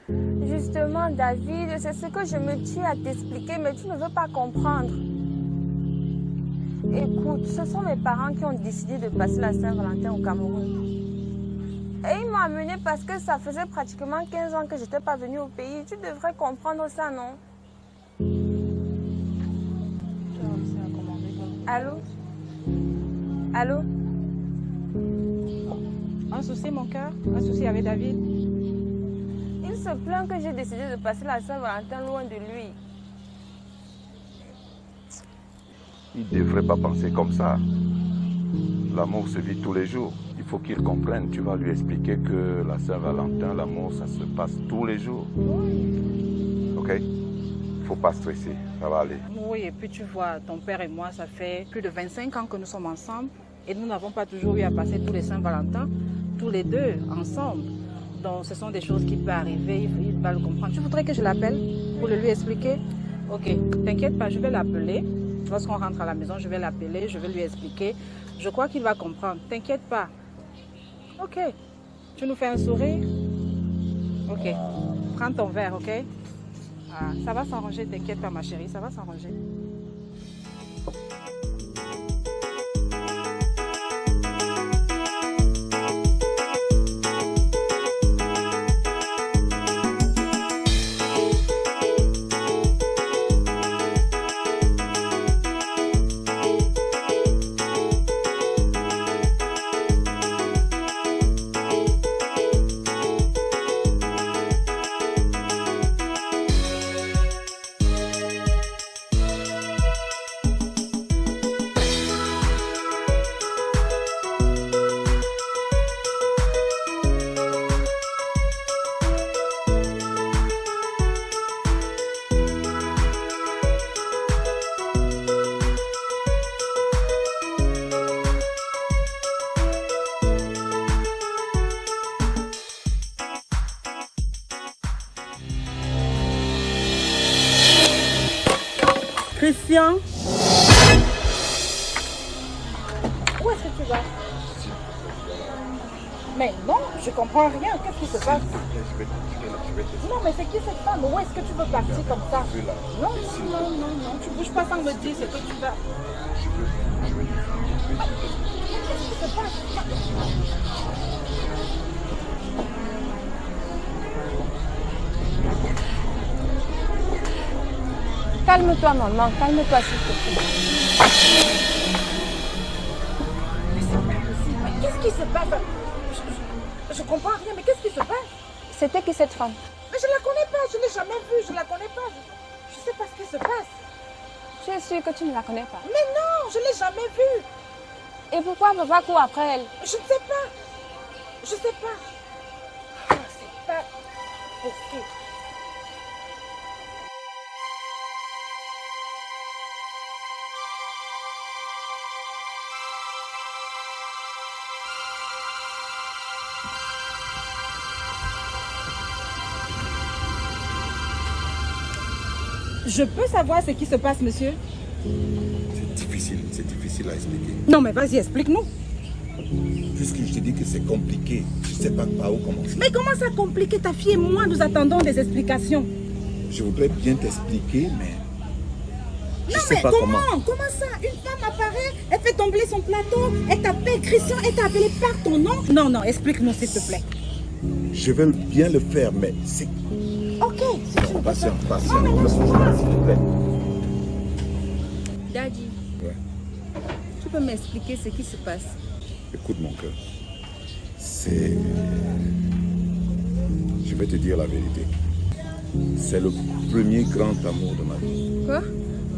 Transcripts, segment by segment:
Justement, David, c'est ce que je me tue à t'expliquer, mais tu ne veux pas comprendre. Écoute, ce sont mes parents qui ont décidé de passer la Saint-Valentin au Cameroun. Et ils m'ont amené parce que ça faisait pratiquement 15 ans que je n'étais pas venue au pays. Tu devrais comprendre ça, non? Allô? Allô? Un souci, mon cœur? Un souci avec David? Il se plaint que j'ai décidé de passer la Saint-Valentin loin de lui. Il ne devrait pas penser comme ça. L'amour se vit tous les jours. Il faut qu'il comprenne. Tu vas lui expliquer que la Saint-Valentin, l'amour, ça se passe tous les jours. Ok? Il ne faut pas stresser. Ça va aller. Oui, et puis tu vois, ton père et moi, ça fait plus de 25 ans que nous sommes ensemble. Et nous n'avons pas toujours eu à passer tous les Saint-Valentin, tous les deux, ensemble. Donc ce sont des choses qui peuvent arriver, il va le comprendre. Tu voudrais que je l'appelle pour le lui expliquer? Ok, t'inquiète pas, je vais l'appeler. Lorsqu'on rentre à la maison, je vais l'appeler, je vais lui expliquer. Je crois qu'il va comprendre. T'inquiète pas. Ok. Tu nous fais un sourire? Ok. Prends ton verre, ok? Ah, ça va s'arranger, t'inquiète pas ma chérie, ça va s'arranger. Christian, où est-ce que tu vas? Mais non, je comprends rien. Qu'est-ce qui se passe? Non, mais c'est qui cette femme? Où est-ce que tu veux partir comme ça? Non, non, non, non. Tu bouges pas sans me dire ce que tu vas. Qu'est-ce qui se passe? Calme-toi, maman. Calme-toi, s'il te plaît. Mais c'est pas possible. Mais qu'est-ce qui se passe? Je comprends rien, mais qu'est-ce qui se passe? C'était qui cette femme? Mais je la connais pas, je l'ai jamais vue, je la connais pas. Je sais pas ce qui se passe. Je suis sûre que tu ne la connais pas. Mais non, je l'ai jamais vue. Et pourquoi papa court après elle? Je ne sais pas. Je sais pas. Ah, c'est pas possible. Je peux savoir ce qui se passe, monsieur? C'est difficile à expliquer. Non, mais vas-y, explique-nous. Puisque je te dis que c'est compliqué, je ne sais pas par où commencer. Mais comment ça compliqué? Ta fille et moi, nous attendons des explications. Je voudrais bien t'expliquer, mais je Non, sais mais pas comment? Comment ça? Une femme apparaît, elle fait tomber son plateau, elle t'appelle Christian, elle t'a appelé par ton nom? Non, non, explique-nous s'il te plaît. Je veux bien le faire, mais c'est... Ok. Non, patience, Non, patience, mais s'il te plaît. Daddy, Ouais. tu peux m'expliquer ce qui se passe? Écoute mon cœur, c'est... Je vais te dire la vérité. C'est le premier grand amour de ma vie. Quoi?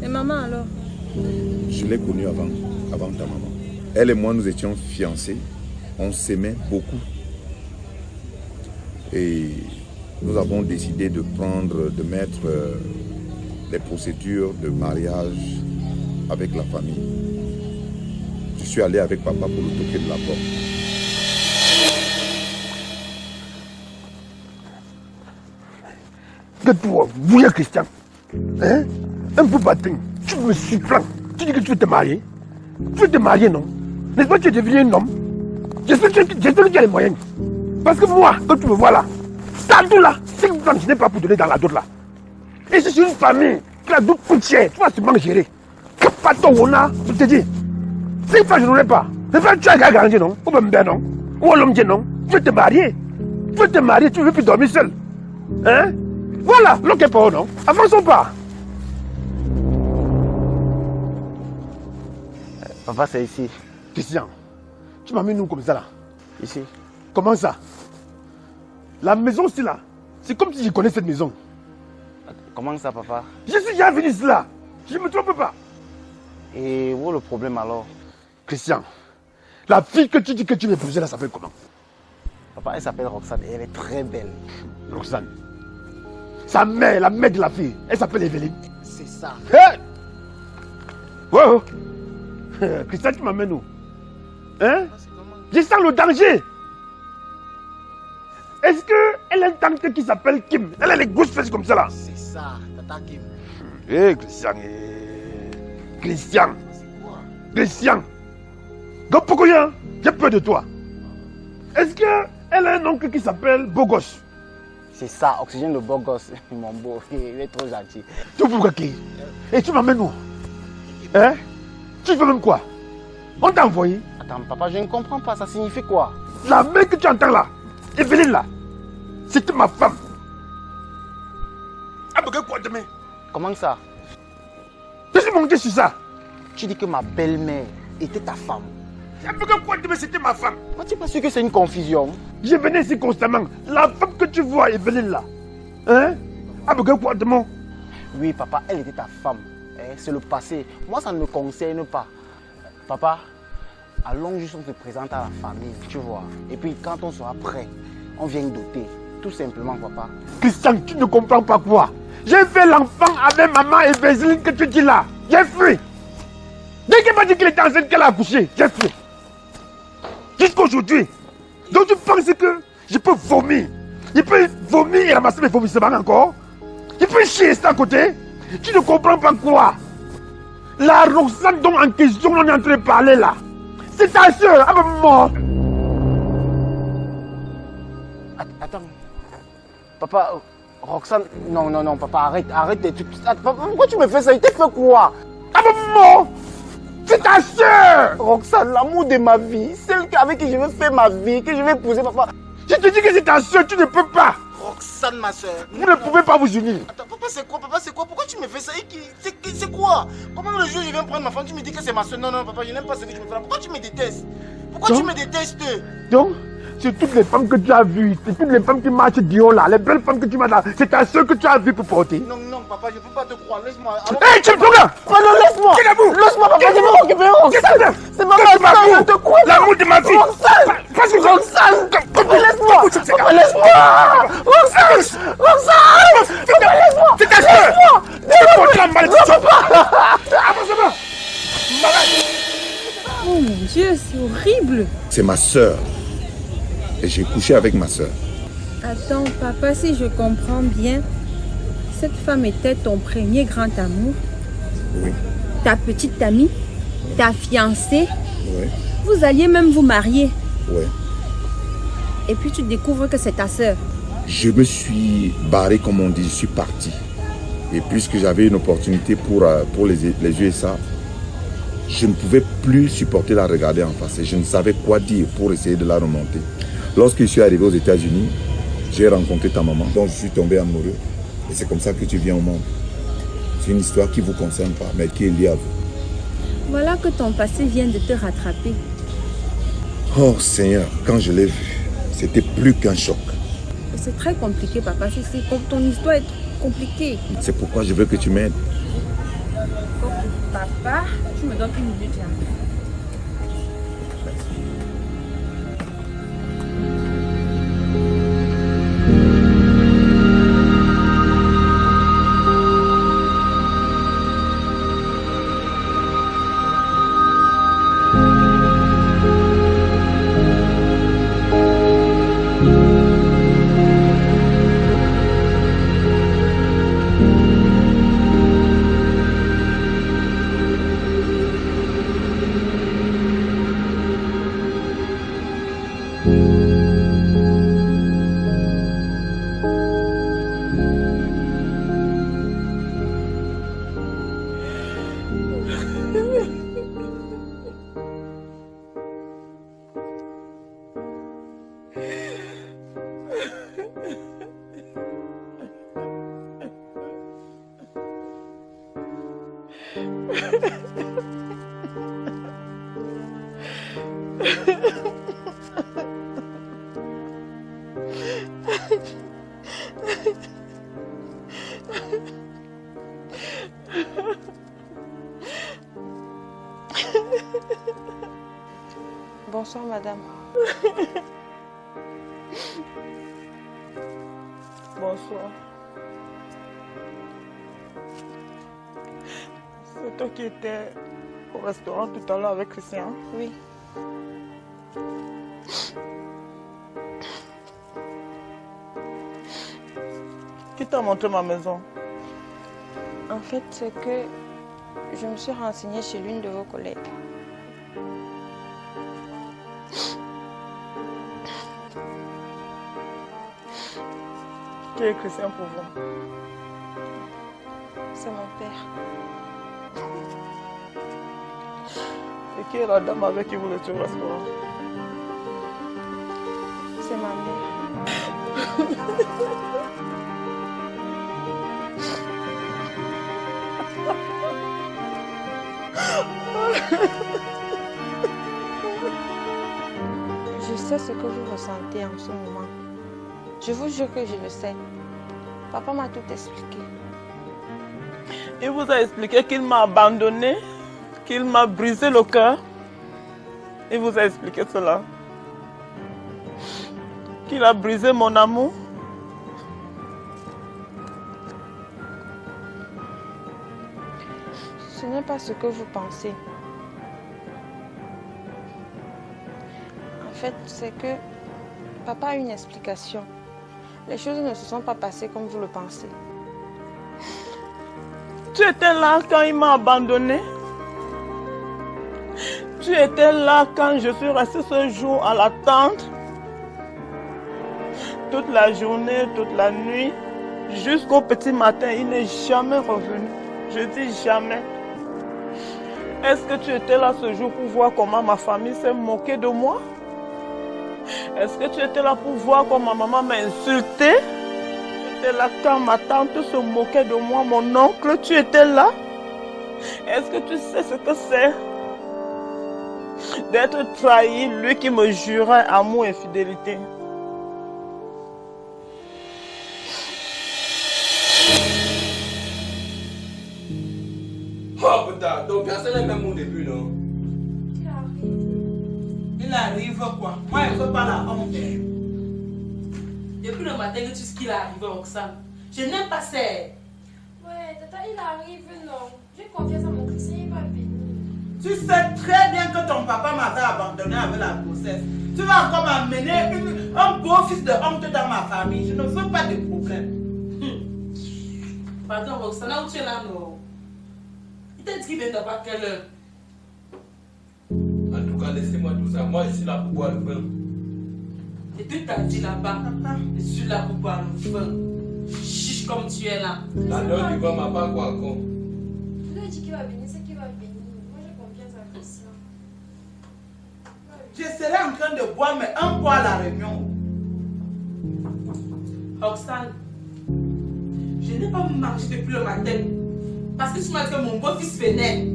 Et maman alors? Je l'ai connue avant ta maman. Elle et moi, nous étions fiancés. On s'aimait beaucoup. Et nous avons décidé de mettre les procédures de mariage avec la famille. Je suis allé avec papa pour le toquer de la porte. Que toi, vous, Christian, hein? Un peu bâton, tu me surprends. Tu dis que tu veux te marier. Tu veux te marier, non? N'est-ce pas que tu es devenu un homme? J'espère que tu as les moyens. Parce que moi, quand tu me vois là, ça tout là, 5 francs, je n'ai pas pour donner dans la dot là. Et c'est une famille qui a d'autres coûts cher. Tu vas seulement gérer. Pas ton on a, je te dis. 5 francs, je n'en ai pas. Mais pas tu as garanti, non? Ou bien non? Ou l'homme dit non? Tu veux te marier? Tu veux te marier, tu veux plus dormir seul. Hein? Voilà, l'homme est pas non? Avançons pas. Papa, c'est ici. Christian, tu m'amènes où comme ça là? Ici. Comment ça? La maison c'est là. C'est comme si je connais cette maison. Comment ça, papa? Je suis déjà venu ici là. Je ne me trompe pas. Et où est le problème alors? Christian, la fille que tu dis que tu m'épousais là s'appelle comment? Papa, elle s'appelle Roxane et elle est très belle. Roxane. Sa mère, la mère de la fille, elle s'appelle Evelyne. C'est ça. Hé! Wow! Christian, tu m'amènes où? Hein? Je sens le danger. Est-ce qu'elle a une tante qui s'appelle Kim? Elle a les grosses fesses comme ça là. C'est ça, Tata Kim. Hé, Christian. Christian. Christian. Donc pourquoi j'ai peur de toi? Est-ce qu'elle a un oncle qui s'appelle Bogos? C'est ça, Oxygène de beau gosse. Mon beau, il est trop gentil. Tu veux qui? Et tu m'amènes où? Hein? Tu veux même quoi? On t'a envoyé? Attends, papa, je ne comprends pas, ça signifie quoi? La main que tu entends là, Evelyne là, c'était ma femme. Ah, mais quoi demain? Comment ça? Je suis monté sur ça. Tu dis que ma belle-mère était ta femme. Ah, mais quoi demain, c'était ma femme. Moi, tu n'es pas sûr que c'est une confusion? Je venais ici constamment. La femme que tu vois, Evelyne là. Hein? Ah, mais quoi demain? Oui, papa, elle était ta femme. C'est le passé. Moi, ça ne me concerne pas. Papa, allons juste on se présente à la famille, tu vois. Et puis, quand on sera prêt, on vient doter. Tout simplement, papa. Christian, tu ne comprends pas quoi? J'ai fait l'enfant avec maman et Evelyne que tu dis là. J'ai fui. Dès qu'elle m'a dit qu'elle était enceinte, qu'elle a accouché, j'ai fui. Jusqu'à aujourd'hui. Donc tu penses que je peux vomir? Je peux vomir et ramasser mes vomissements encore? Je peux chier ça à côté? Tu ne comprends pas quoi? La Roxane dont en question on est en train de parler là, c'est ta soeur, elle est morte. Attends. Papa, Roxane, non, papa, arrête tes trucs. Papa, pourquoi tu me fais ça? Il t'a fait quoi? Elle est morte. C'est ta soeur. Roxane, l'amour de ma vie, celle avec qui je veux faire ma vie, que je vais épouser, papa. Je te dis que c'est ta soeur, tu ne peux pas. Roxane, ma soeur. Vous ne pouvez pas vous unir. Attends, papa, c'est quoi? Pourquoi tu me fais ça? C'est quoi? Comment le jour où je viens prendre ma femme, tu me dis que c'est ma soeur? Non, papa, je n'aime pas ce que tu me fais là. Pourquoi tu me détestes? Pourquoi tu me détestes? Donc, c'est toutes les femmes que tu as vues, c'est toutes les femmes qui marchent dehors là, les belles femmes que tu m'as là, c'est ta soeur que tu as vues pour porter. Non, papa, je ne peux pas te croire, laisse-moi. Hé, tu me regardes! Non, laisse-moi! Laisse-moi, papa, je vais m'occuper. Roxane! C'est ma soeur, je te crois! L'amour de ma vie! Roxane! Papa, laisse-moi! Papa, laisse-moi! Roxane! Papa, laisse-moi! C'est ta soeur! Tu me portes la malédiction! Oh mon Dieu, c'est horrible. C'est ma soeur. Et j'ai couché avec ma soeur. Attends, papa, si je comprends bien, cette femme était ton premier grand amour. Oui. Ta petite amie, ta fiancée. Oui. Vous alliez même vous marier. Oui. Et puis tu découvres que c'est ta sœur. Je me suis barré, comme on dit, je suis parti. Et puisque j'avais une opportunité pour les USA, je ne pouvais plus supporter la regarder en face. Et je ne savais quoi dire pour essayer de la remonter. Lorsque je suis arrivé aux États-Unis, j'ai rencontré ta maman, donc je suis tombé amoureux. Et c'est comme ça que tu viens au monde. C'est une histoire qui ne vous concerne pas, mais qui est liée à vous. Voilà que ton passé vient de te rattraper. Oh Seigneur, quand je l'ai vu, c'était plus qu'un choc. C'est très compliqué, papa. Ton histoire est compliquée. C'est pourquoi je veux que tu m'aides. Papa, tu me donnes une minute là. Bonsoir, madame. Bonsoir. C'est toi qui étais au restaurant tout à l'heure avec Christian? Oui. Qui t'a montré ma maison? En fait, c'est que je me suis renseignée chez l'une de vos collègues. Qui est Christian pour vous? C'est mon père. Et qui est la dame avec qui vous étiez au restaurant? C'est ma mère. Je sais ce que vous ressentez en ce moment. Je vous jure que je le sais. Papa m'a tout expliqué. Il vous a expliqué qu'il m'a abandonné, qu'il m'a brisé le cœur. Il vous a expliqué cela. Qu'il a brisé mon amour. Ce n'est pas ce que vous pensez. En fait, c'est que papa a une explication. Les choses ne se sont pas passées comme vous le pensez. Tu étais là quand il m'a abandonné. Tu étais là quand je suis restée ce jour à l'attente. Toute la journée, toute la nuit, jusqu'au petit matin, il n'est jamais revenu. Je dis jamais. Est-ce que tu étais là ce jour pour voir comment ma famille s'est moquée de moi? Est-ce que tu étais là pour voir comment ma maman m'a insulté? Tu étais là quand ma tante se moquait de moi, mon oncle, tu étais là? Est-ce que tu sais ce que c'est d'être trahi, lui qui me jurait amour et fidélité? Oh putain, donc personne n'est même au début, non? Il arrive quoi? Moi, je ne veux pas la honte. Depuis le matin que tu sais qu'il arrive, Roxane, je n'aime pas ça. Ouais, tata, il arrive, non. J'ai confiance à mon Christian, il va venir. Tu sais très bien que ton papa m'avait abandonné avec la grossesse. Tu vas encore m'amener un beau fils de honte dans ma famille. Je ne veux pas de problème. Pardon, Roxane, où tu es là, non? Il t'a dit qu'il vient d'avoir quelle heure? En tout cas, laissez-moi tout ça. Moi, je suis là pour boire le vin. Et tu t'as dit là-bas, je suis là pour boire le vin. Chiche comme tu es là. La dame du vin m'a pas quoi encore. Je lui ai dit qu'il va venir, c'est qu'il va venir. Moi, j'ai confiance à Christian. Je serai en train de boire, mais un bois à la réunion. Roxane, je n'ai pas mangé depuis le matin. Parce que tu m'as dit que mon beau-fils venait.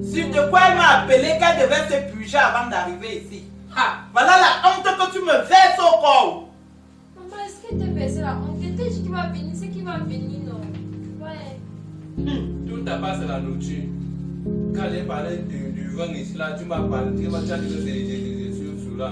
Sur de quoi elle m'a appelé qu'elle devait se purger avant d'arriver ici. Ha, voilà la honte que tu me verses au corps. Maman, est-ce qu'il te versé la honte? Je t'ai dit qu'il va venir, c'est qu'il va venir, non? Ouais. Tout d'abord, c'est la nourriture. Quand j'ai parlé du vin ici, là, tu m'as parlé, tu m'as dit que c'est sous là.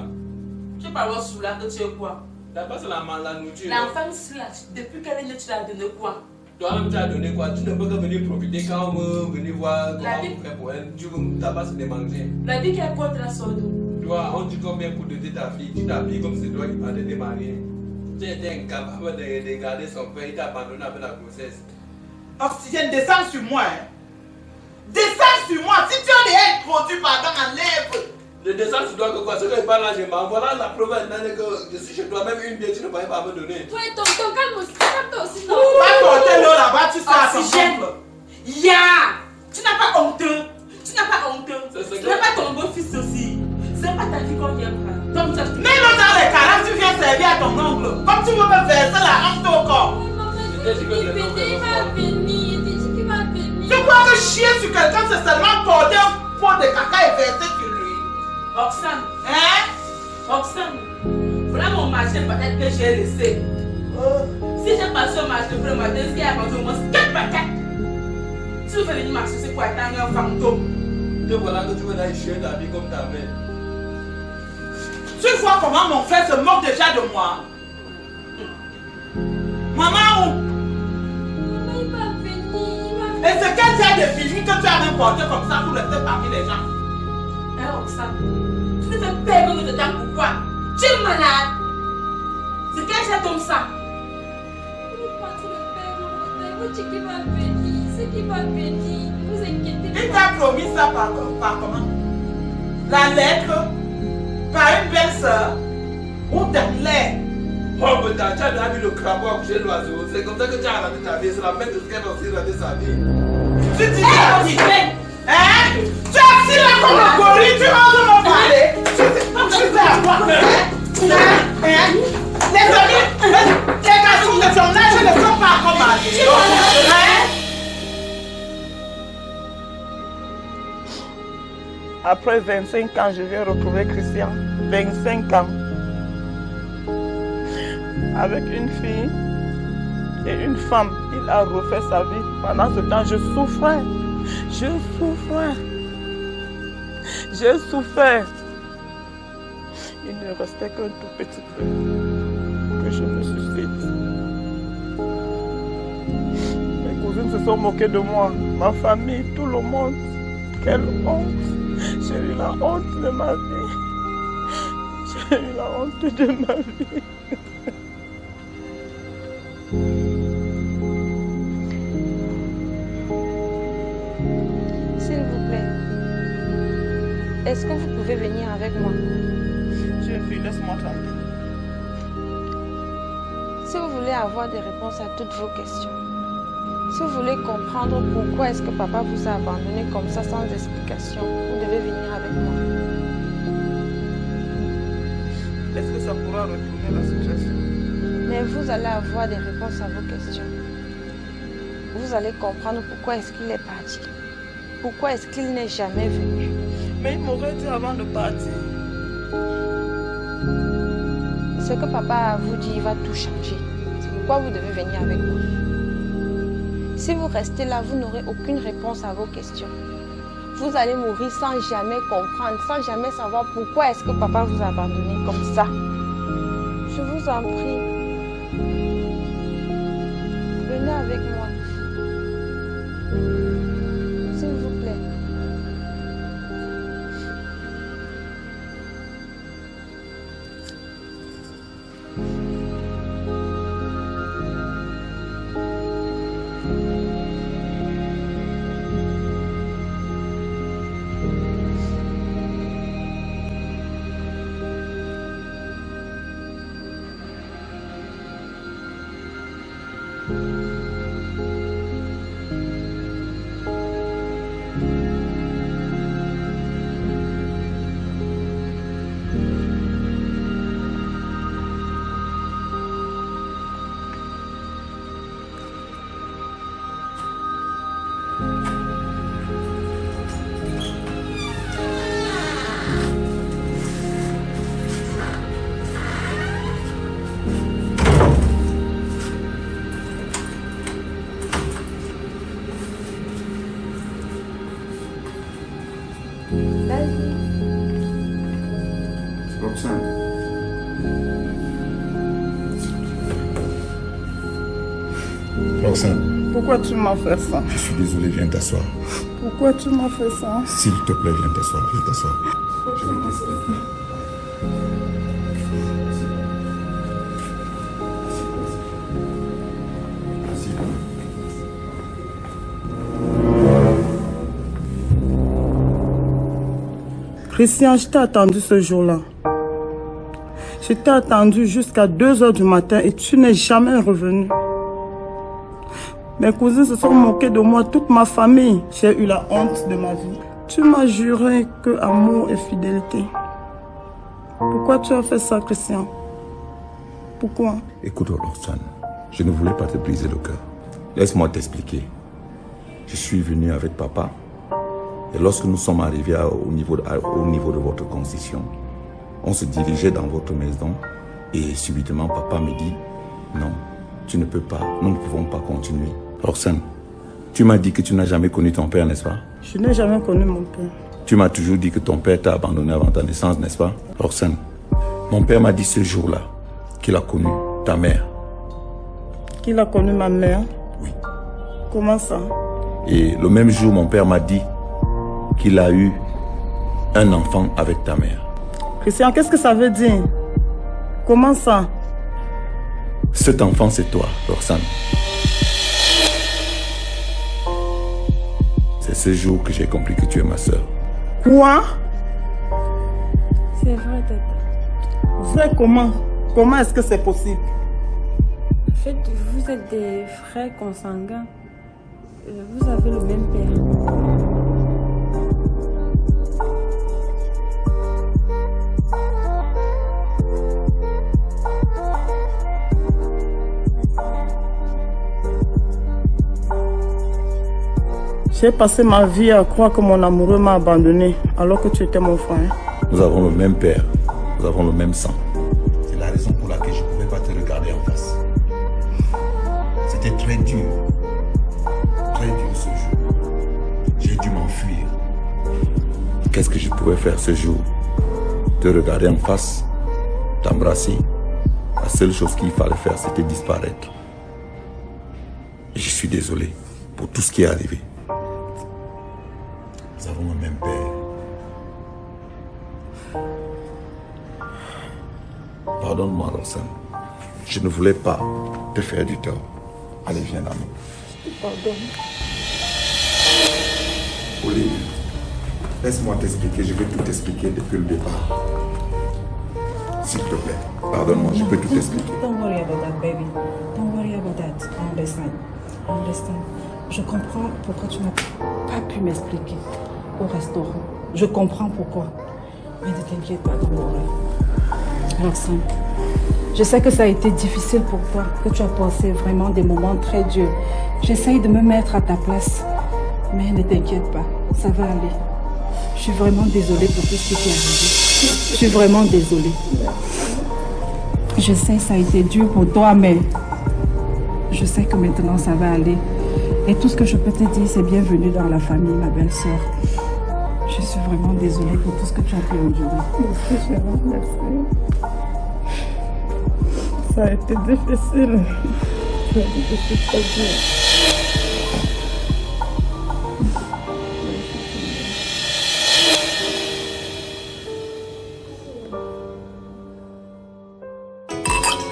Tu parles sous là que tu es quoi? D'abord, c'est la nourriture. L'enfant ici là, depuis quelle année tu l'as donné quoi? Toi-même, tu as donné quoi? Tu ne peux que venir profiter quand on veut venir voir comment on fait pour elle. Tu veux d'abord se démanger. La vie qu'elle porte la sorte. Toi, on dit combien pour doter ta fille? Tu t'habilles comme c'est toi qui parlais de marier. Tu étais incapable de garder son père, il t'a abandonné avec la grossesse. Oxygène, descends sur moi. Hein. Descends sur moi. Si tu en es introduit, pardon, enlève. Le descends sur toi que quoi? Ce que je parle là, je m'en voilà la preuve que je suis chez toi, même une bière, tu ne pourrais pas me donner. Ouais, ton calme aussi, calme-toi aussi, non? Va porter l'eau là-bas, tu seras à ton Oxygène. oncle. Ya! Tu n'as pas honteux. Tu n'as pas honteux. Ce n'est pas ton beau-fils aussi. Ce n'est pas ta vie qu'on vient prendre. Donc, mets-le dans les caras, tu viens servir à ton oncle. Comme tu veux me verser la honte au corps. Maman, il va venir, il t'a dit qu'il va venir. Tu crois que chier quelqu'un c'est seulement porter un pot de caca et verser sur lui. Oxane. Hein? Oxane. Voilà mon marché peut-être que j'ai laissé. Si j'ai passé au marché pour le matin, est-ce qu'il y a vendu au moins 4 paquets? Si vous venez marcher, c'est pour attendre un fantôme. Te voilà que tu veux aller chier ta vie comme ta mère. Tu vois comment mon frère se moque déjà de moi? Maman où? Maman, il va venir. Et c'est quel genre de bijoux que tu as importé comme ça pour rester parmi les gens? Hein, Oxane? Tu te fais perdre de temps pourquoi? Tu es malade. C'est quel genre comme ça? Vous dites qu'il va venir, c'est qu'il va venir, ne vous inquiétez pas. Il t'a promis ça par comment? La lettre? Par une belle soeur? Ou dans l'air? Oh, mais tu as déjà vu le crapaud accoucher l'oiseau. C'est comme ça que tu as raté ta vie. C'est la même chose qu'elle va aussi rater sa vie. Tu dis ça, hein? Tu as assis là comme un gorille, tu oses me parler? Tu sais à quoi? Les amis, les garçons de son âge ne sont pas comme à lui. Après 25 ans, je viens retrouver Christian. 25 ans. Avec une fille et une femme. Il a refait sa vie. Pendant ce temps, je souffrais. Je souffrais. J'ai souffert. Il ne restait qu'un tout petit peu que je me suicide. Mes cousines se sont moquées de moi. Ma famille, tout le monde. Quelle honte. J'ai eu la honte de ma vie. J'ai eu la honte de ma vie. S'il vous plaît, est-ce que vous pouvez venir avec moi? Jeune fille, laisse-moi tranquille. Si vous voulez avoir des réponses à toutes vos questions, si vous voulez comprendre pourquoi est-ce que papa vous a abandonné comme ça sans explication, vous devez venir avec moi. Est-ce que ça pourra retourner la situation? Mais vous allez avoir des réponses à vos questions. Vous allez comprendre pourquoi est-ce qu'il est parti. Pourquoi est-ce qu'il n'est jamais venu. Mais il m'aurait dit avant de partir. Ce que papa vous dit, il va tout changer. C'est pourquoi vous devez venir avec moi. Si vous restez là, vous n'aurez aucune réponse à vos questions. Vous allez mourir sans jamais comprendre, sans jamais savoir pourquoi est-ce que papa vous a abandonné comme ça. Je vous en prie. Venez avec moi. S'il vous plaît. Roxane. Pourquoi tu m'as fait ça? Je suis désolé, viens t'asseoir. Pourquoi tu m'as fait ça? S'il te plaît, viens t'asseoir, viens t'asseoir. Je vais t'expliquer. Christian, je t'ai attendu ce jour-là. Je t'ai attendu jusqu'à 2 h du matin et tu n'es jamais revenu. Mes cousins se sont moqués de moi, toute ma famille. J'ai eu la honte de ma vie. Tu m'as juré que amour et fidélité. Pourquoi tu as fait ça, Christian? Pourquoi? Écoute, Roxane, je ne voulais pas te briser le cœur. Laisse-moi t'expliquer. Je suis venu avec papa Et lorsque nous sommes arrivés au niveau de votre concession, on se dirigeait dans votre maison et subitement papa me dit « Non, tu ne peux pas, nous ne pouvons pas continuer. » Roxane, tu m'as dit que tu n'as jamais connu ton père, n'est-ce pas? Je n'ai jamais connu mon père. Tu m'as toujours dit que ton père t'a abandonné avant ta naissance, n'est-ce pas? Roxane, mon père m'a dit ce jour-là qu'il a connu ta mère. Qu'il a connu ma mère? Oui. Comment ça? Et le même jour, mon père m'a dit qu'il a eu un enfant avec ta mère. Christian, qu'est-ce que ça veut dire? Comment ça? Cet enfant, c'est toi, Roxane. C'est ce jour que j'ai compris que tu es ma sœur. Quoi? C'est vrai, tata. Vrai comment? Comment est-ce que c'est possible? En fait, vous êtes des frères consanguins. Vous avez le même père. J'ai passé ma vie à croire que mon amoureux m'a abandonné alors que tu étais mon frère. Nous avons le même père, nous avons le même sang. C'est la raison pour laquelle je ne pouvais pas te regarder en face. C'était très dur ce jour. J'ai dû m'enfuir. Qu'est-ce que je pouvais faire ce jour? Te regarder en face, t'embrasser. La seule chose qu'il fallait faire, c'était disparaître. Et je suis désolé pour tout ce qui est arrivé. Nous avons le même père. Pardonne-moi, Roxane. Je ne voulais pas te faire du tort. Allez, viens à nous. Pardon. Olive, laisse-moi t'expliquer. Je vais tout t'expliquer depuis le départ. S'il te plaît, pardonne-moi, je peux tout t'expliquer. Don't worry about that, baby. Don't worry about that. I understand. I understand. Je comprends pourquoi tu n'as pas pu m'expliquer au restaurant. Je comprends pourquoi. Mais ne t'inquiète pas, don't worry. Roxane, je sais que ça a été difficile pour toi, que tu as passé vraiment des moments très durs. J'essaye de me mettre à ta place. Mais ne t'inquiète pas, ça va aller. Je suis vraiment désolée pour tout ce qui t'est arrivé. Je suis vraiment désolée. Je sais, ça a été dur pour toi, mais je sais que maintenant ça va aller. Et tout ce que je peux te dire, c'est bienvenue dans la famille, ma belle-sœur. Je suis vraiment désolée pour tout ce que tu as pu endurer. Merci, chérie, merci. Ça a été difficile. Ça a été très dur.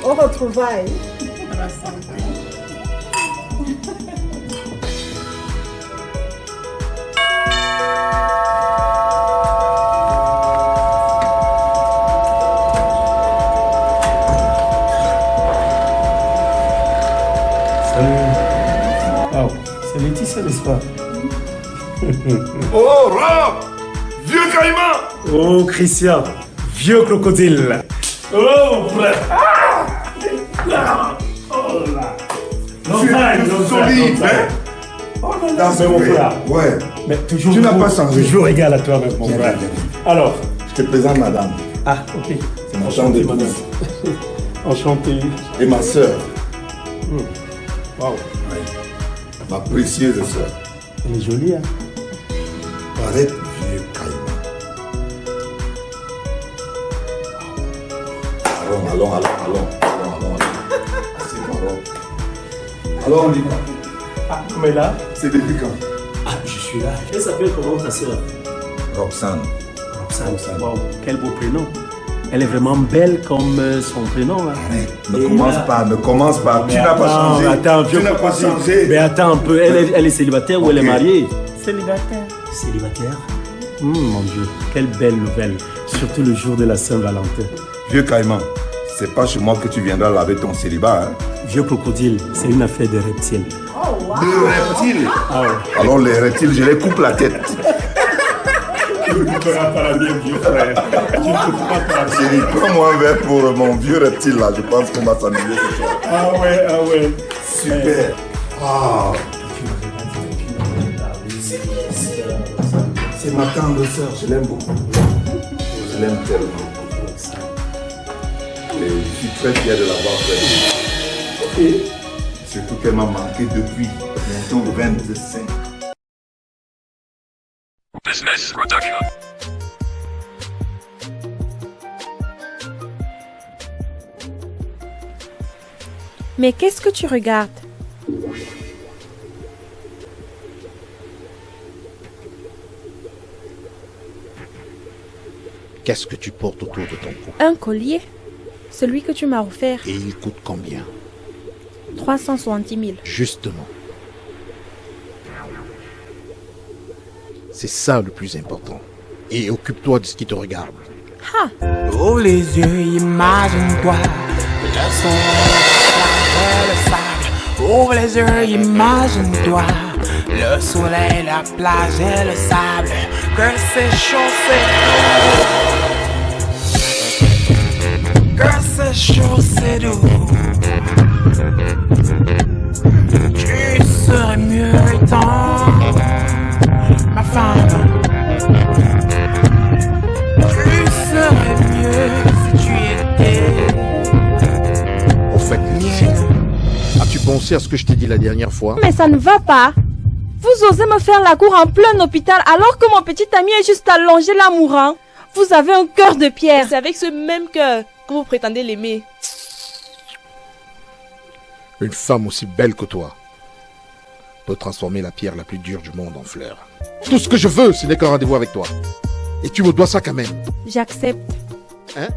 Au retrouvailles. À la santé. Salut. Oh, c'est Laetitia, n'est-ce pas? Oh, Rob! Vieux caïman! Oh, Christian, vieux crocodile. Oh, frère. Ah! Oh là. Tu es solide, hein? Oh là là. Mais mon frère. Ouais. Mais toujours. Tu n'as pas changé. Toujours égal à toi, même, mon frère. Alors. Je te présente madame. Ah, ok. C'est mon champ d'épouse. Enchanté. Et ma sœur. Wow. Ma précieuse sœur. Elle est jolie, hein? Paraît vieux caïman. Allons. Alors on y va. Ah, mais là? C'est depuis quand? Ah, je suis là. Elle s'appelle comment ta sœur? Roxane. Roxane. Wow, quel beau prénom. Elle est vraiment belle comme son prénom. Hein. Arrête, ne commence pas. Tu n'as pas changé. Attends, tu n'as pas changé. Mais attends un peu, elle est célibataire ou elle est mariée? Célibataire. Célibataire? Mon Dieu, quelle belle nouvelle. Surtout le jour de la Saint-Valentin. Vieux caïman, c'est pas chez moi que tu viendras laver ton célibat. Hein? Vieux crocodile, c'est une affaire de reptiles. Oh, wow. De reptiles? Ah ouais. Alors les reptiles, je les coupe la tête. Tu ne couperas pas la mienne, vieux frère. Tu ne couperas pas la mienne. Chérie, prends-moi un verre pour mon vieux reptile là. Je pense qu'on va s'amuser ce soir. Ah ouais. Super. Ah. C'est ma tendre sœur, je l'aime beaucoup. Je l'aime tellement. Et je suis très fier de l'avoir fait. Et surtout qu'elle m'a manqué depuis bientôt 25. Business Production. Mais qu'est-ce que tu regardes? Qu'est-ce que tu portes autour de ton cou? Un collier. Celui que tu m'as offert. Et il coûte combien? 370 000. Justement. C'est ça le plus important. Et occupe-toi de ce qui te regarde. Ha! Ouvre les yeux, imagine-toi. Le son, le sable. Ouvre les yeux, imagine-toi. Le soleil, la plage et le sable. Que c'est chaud, c'est doux. Que c'est chaud, c'est doux. Tu serais mieux étant ma femme. Tu serais mieux si tu étais. Au fait, as-tu pensé à ce que je t'ai dit la dernière fois? Mais ça ne va pas. Vous osez me faire la cour en plein hôpital alors que mon petit ami est juste allongé là mourant. Vous avez un cœur de pierre. C'est avec ce même cœur que vous prétendez l'aimer. Une femme aussi belle que toi peut transformer la pierre la plus dure du monde en fleur. Tout ce que je veux, ce n'est qu'un rendez-vous avec toi. Et tu me dois ça quand même. J'accepte. Hein?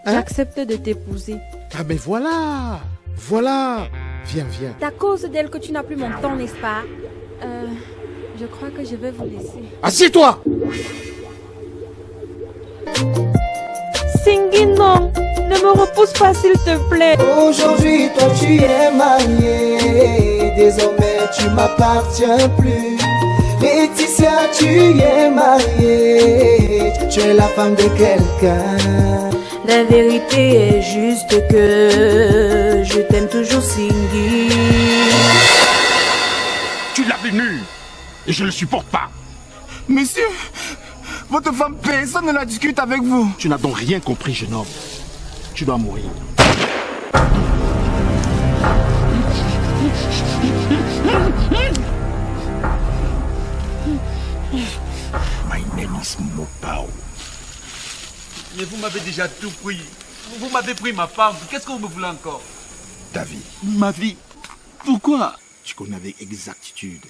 J'accepte de t'épouser. Ah mais voilà. Voilà. Viens. C'est à cause d'elle que tu n'as plus mon temps, n'est-ce pas? Je crois que je vais vous laisser. Assieds-toi. Singhi, non. Ne me repousse pas, s'il te plaît. Aujourd'hui, toi, tu es mariée. Désormais, tu m'appartiens plus. Laetitia, tu es mariée. Tu es la femme de quelqu'un. La vérité est juste que je t'aime toujours, Singhi. Tu l'as venu et je ne le supporte pas. Monsieur, votre femme, personne ne la discute avec vous. Tu n'as donc rien compris, jeune homme. Tu dois mourir. My name is Mopao. Mais vous m'avez déjà tout pris. Vous m'avez pris ma femme. Qu'est-ce que vous me voulez encore? Ta vie. Ma vie. Pourquoi? Tu connais avec exactitude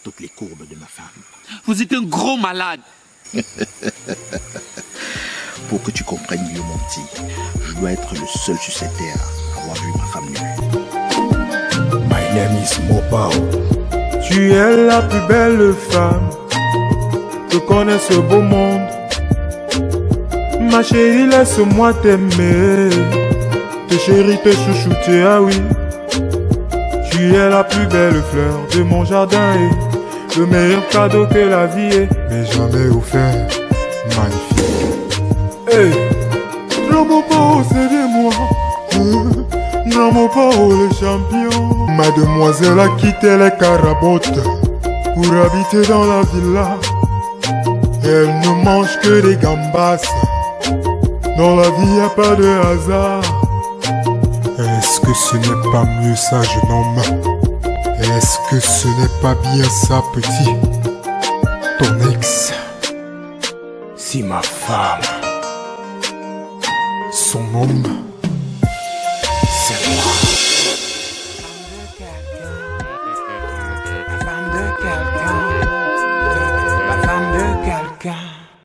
toutes les courbes de ma femme. Vous êtes un gros malade. Pour que tu comprennes mieux, mon petit, je dois être le seul sur cette terre à avoir vu ma femme nue. My name is Mopao. Tu es la plus belle femme que connaît ce beau monde. Ma chérie, laisse-moi t'aimer. Te chéris, te chouchouter, ah oui. Tu es la plus belle fleur de mon jardin et le meilleur cadeau que la vie m'ait jamais offert. Magnifique. Hey, Namopao, c'est de moi. Namopao, le champion. Mademoiselle a quitté les carabotes pour habiter dans la villa. Elle ne mange que des gambas. Dans la vie, y a pas de hasard. Est-ce que ce n'est pas mieux ça, jeune homme? Est-ce que ce n'est pas bien ça, petit? Ton ex. Si ma femme, son homme.